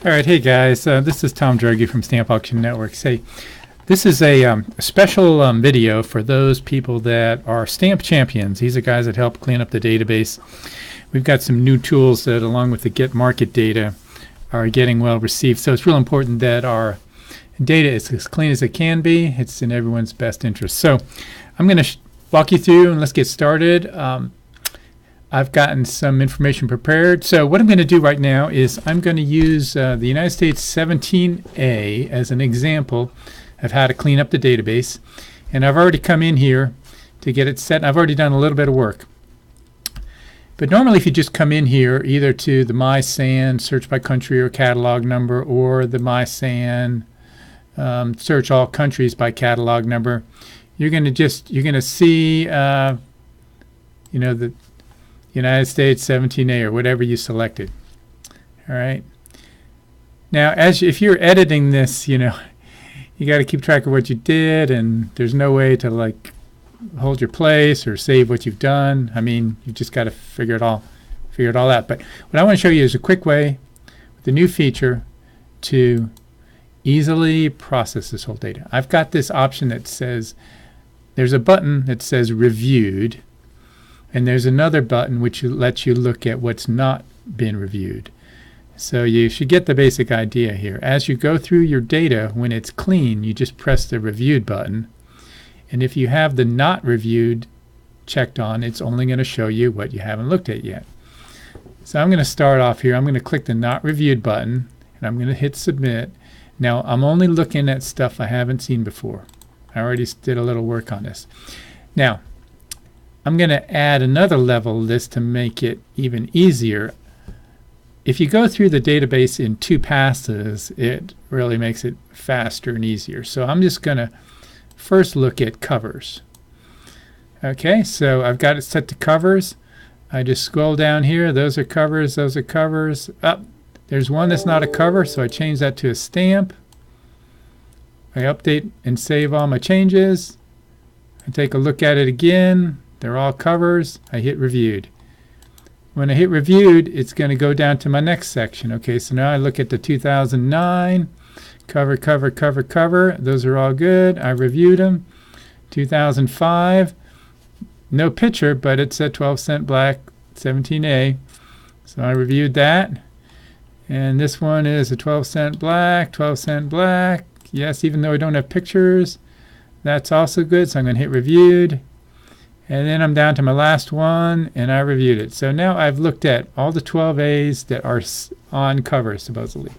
All right, hey guys, this is Droege from StampAuctionNetwork. Hey, this is a special video for those people that are stamp champions. These are guys that help clean up the database. We've got some new tools that, along with the get market data, are getting well received. So it's real important that our data is as clean as it can be. It's in everyone's best interest. So I'm going to walk you through and let's get started. I've gotten some information prepared. So what I'm going to do right now is I'm going to use the United States 17A as an example of how to clean up the database. And I've already come in here to get it set. I've already done a little bit of work. But normally if you just come in here either to the MySan search by country or catalog number, or the MySan search all countries by catalog number, you're going to see the United States 17A or whatever you selected. All right. Now, if you're editing this, you got to keep track of what you did, and there's no way to like hold your place or save what you've done. I mean, you've just got to figure it all out. But what I want to show you is a quick way with the new feature to easily process this whole data. I've got this option that says, there's a button that says reviewed, and there's another button which lets you look at what's not been reviewed. So you should get the basic idea here. As you go through your data, when it's clean, you just press the reviewed button. And if you have the not reviewed checked on, it's only going to show you what you haven't looked at yet. So I'm going to start off here. I'm going to click the not reviewed button, and I'm going to hit submit. Now I'm only looking at stuff I haven't seen before. I already did a little work on this. Now, I'm going to add another level of this to make it even easier. If you go through the database in 2 passes, it really makes it faster and easier. So I'm just going to first look at covers. Okay, so I've got it set to covers. I just scroll down here. Those are covers. Those are covers. There's one that's not a cover, so I change that to a stamp. I update and save all my changes. I take a look at it again. They're all covers. I hit reviewed. When I hit reviewed, it's going to go down to my next section. Okay, so now I look at the 2009 cover, cover, cover, cover. Those are all good. I reviewed them. 2005, no picture, but it's a 12-cent black 17A. So I reviewed that. And this one is a 12-cent black, 12-cent black. Yes, even though I don't have pictures, that's also good. So I'm going to hit reviewed. And then I'm down to my last one, and I reviewed it. So now I've looked at all the 12As that are on cover, supposedly.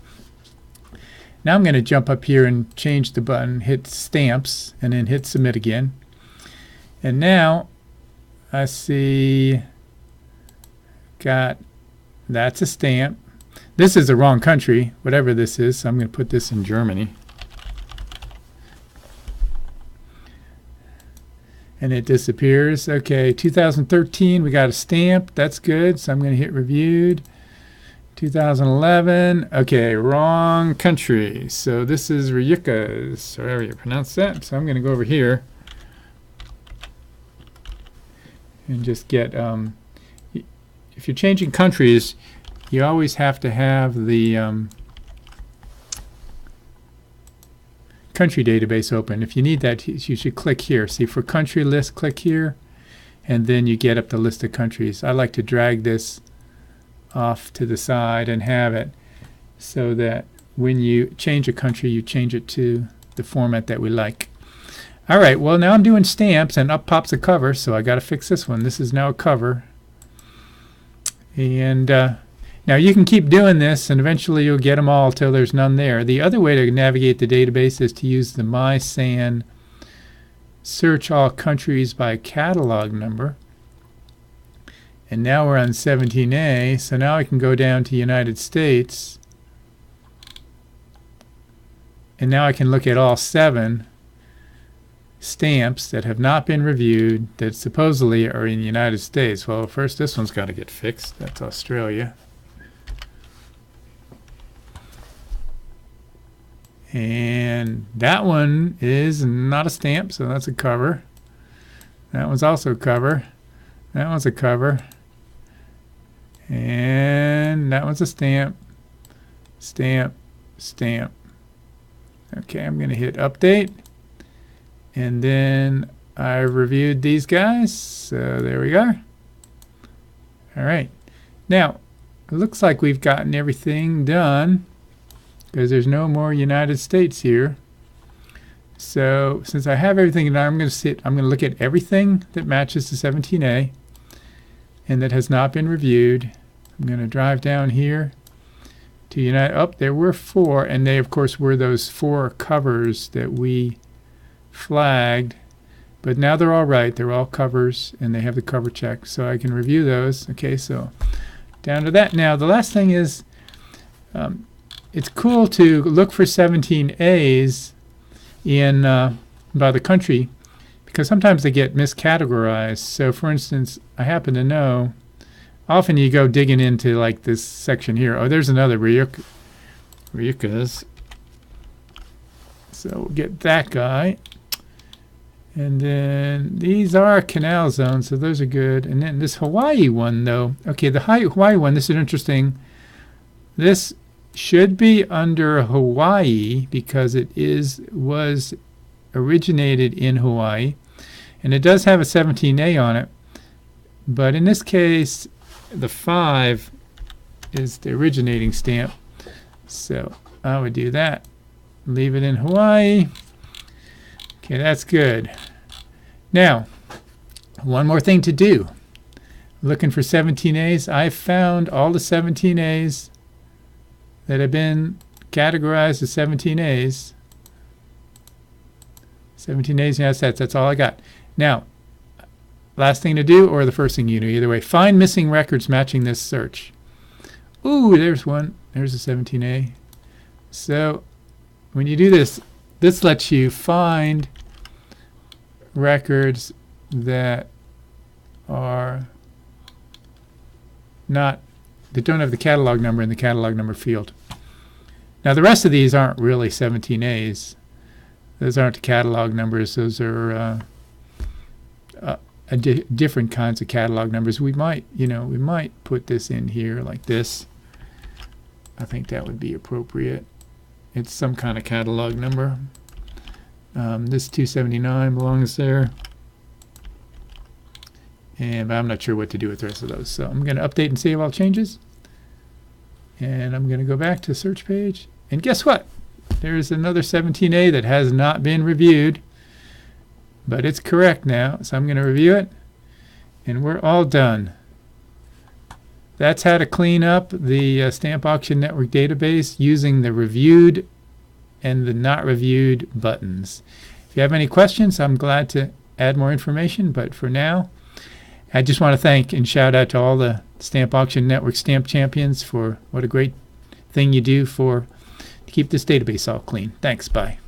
Now I'm going to jump up here and change the button, hit stamps, and then hit submit again. And now I see that's a stamp. This is the wrong country, whatever this is, so I'm going to put this in Germany. And it disappears. Okay, 2013, we got a stamp. That's good, so I'm going to hit reviewed. 2011, okay, wrong country. So this is Ryuka's, or however you pronounce that. So I'm going to go over here and just get, if you're changing countries, you always have to have the country database open. If you need that, you should click here. See, for country list, click here, and then you get up the list of countries. I like to drag this off to the side and have it so that when you change a country, you change it to the format that we like. All right, well, now I'm doing stamps, and up pops a cover, so I got to fix this one. This is now a cover. And now you can keep doing this, and eventually you'll get them all till there's none there. The other way to navigate the database is to use the MySan search all countries by catalog number. And now we're on 17A, so now I can go down to United States, and now I can look at all 7 stamps that have not been reviewed that supposedly are in the United States. Well, first this one's got to get fixed. That's Australia. And that one is not a stamp, so that's a cover. That one's also a cover. That one's a cover. And that one's a stamp. stamp, stamp. Okay, I'm going to hit update. And then I reviewed these guys. So there we are. All right. Now, it looks like we've gotten everything done because there's no more United States here. So since I have everything done, I'm going to look at everything that matches the 17A and that has not been reviewed. I'm going to drive down here to United. Oh, there were 4, and they of course were those 4 covers that we flagged, but now they're all right. They're all covers and they have the cover check, so I can review those. Okay, so down to that. Now the last thing is it's cool to look for 17As in by the country because sometimes they get miscategorized. So for instance, I happen to know often you go digging into like this section here. Oh, there's another Ryukas. So we'll get that guy. And then these are canal zones, so those are good. And then this Hawaii one, though. Okay, the Hawaii one, this is interesting. This should be under Hawaii because it was originated in Hawaii. And it does have a 17A on it. But in this case, the 5 is the originating stamp. So I would do that. Leave it in Hawaii. Okay, that's good. Now, one more thing to do. Looking for 17As. I found all the 17As that have been categorized as 17As. 17As, yes, that's all I got. Now, last thing to do, or the first thing you do, either way, find missing records matching this search. Ooh, there's one. There's a 17A. So, when you do this, this lets you find records that are that don't have the catalog number in the catalog number field. Now the rest of these aren't really 17As. Those aren't the catalog numbers. Those are different kinds of catalog numbers. We might put this in here like this. I think that would be appropriate. It's some kind of catalog number. This 279 belongs there. And I'm not sure what to do with the rest of those. So I'm going to update and save all changes. And I'm going to go back to the search page. And guess what? There's another 17A that has not been reviewed. But it's correct now. So I'm going to review it. And we're all done. That's how to clean up the Stamp Auction Network database using the reviewed and the not reviewed buttons. If you have any questions, I'm glad to add more information, but for now, I just want to thank and shout out to all the Stamp Auction Network Stamp Champions for what a great thing you do to keep this database all clean. Thanks, bye.